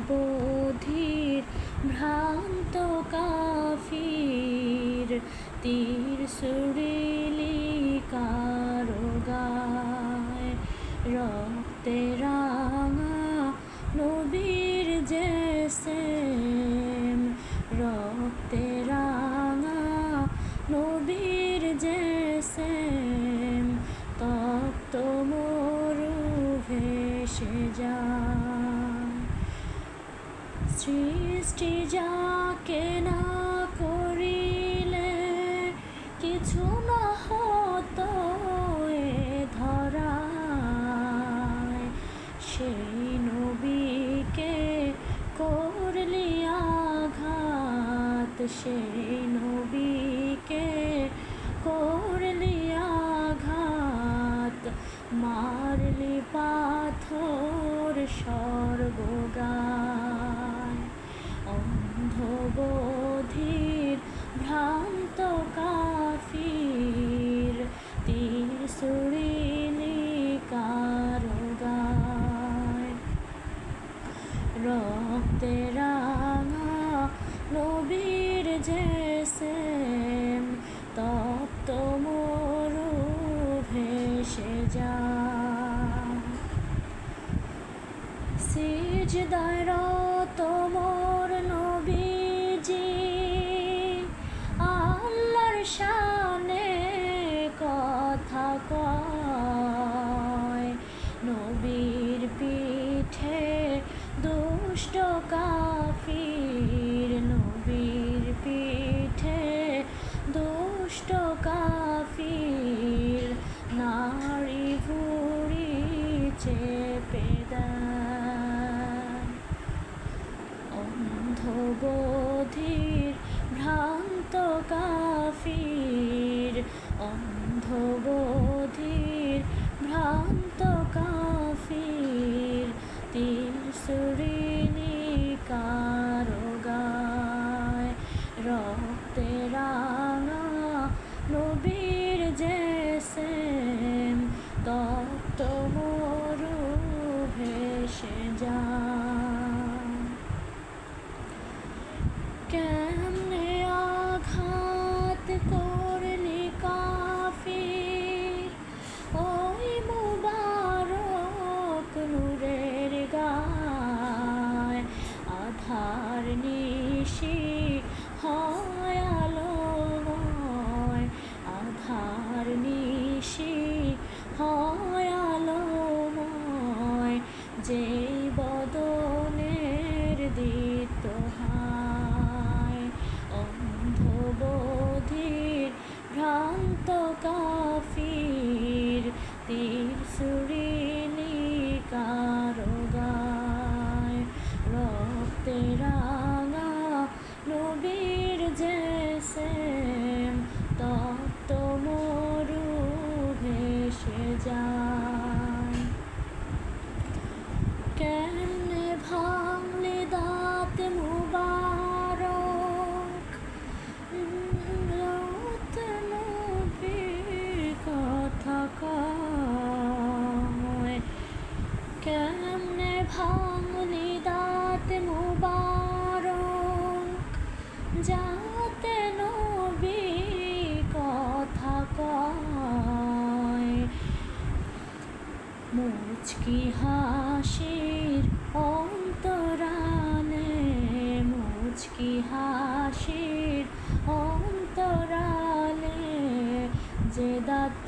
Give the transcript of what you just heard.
বধির ভ্রান্ত কাফির তীর সুরিলি কারো গায় রক্তে রাঙা নবীর জেসেম রক্তে রাঙা নবীর জেসেম তপ্ত মরু ভেসে যায় সৃষ্টি যাকে না করিলে কিছু না হতো এ ধরায় সেই নবীকে করলি আঘাত সেই নবীকে করলি আঘাত মারলি পাথর স্বর্গগায় অন্ধ বধির ভ্রান্ত কাফির তীর সুরিলি কারো গায় রক্তে রাঙা নবীর জেসেম তপ্ত মরু ভেসে যায় সিজদায় রত মোর নবীজি আল্লাহর শানে কথা কয় নবীর পিঠে দুষ্ট কাফির নবীর পিঠে দুষ্ট কাফির নারী ভুঁড়ি চেপে দেয় অন্ধ বধির ভ্রান্ত কাফির অন্ধ বধির ভ্রান্ত কাফির তীর সুরিলি কারো গায় রক্তে রাঙা নবীর জেসেম তপ্ত মরু ভেসে যায় কেমনে আঘাত করলি কাফির ওই মুবারক নূরের গায় আধার নিশি হয় আলোময় আধার নিশি হয় আলোময় যেই বদনের দীপ্ত হায় অন্ধ বধির ভ্রান্ত কাফির তীর সুরিলি কারো গায় রক্তে রাঙা নবীর জেসেম তপ্ত মরু ভেসে যায় কেমনে ভাঙলি দাঁত মুবারক নবীর কথা কয় কেমনে ভাঙলি দাঁত মুবারক যাতে নবী কথা কয় মুচকি হাসির অন্তরালে মুচকি হাসির অন্তরালে যে দাঁত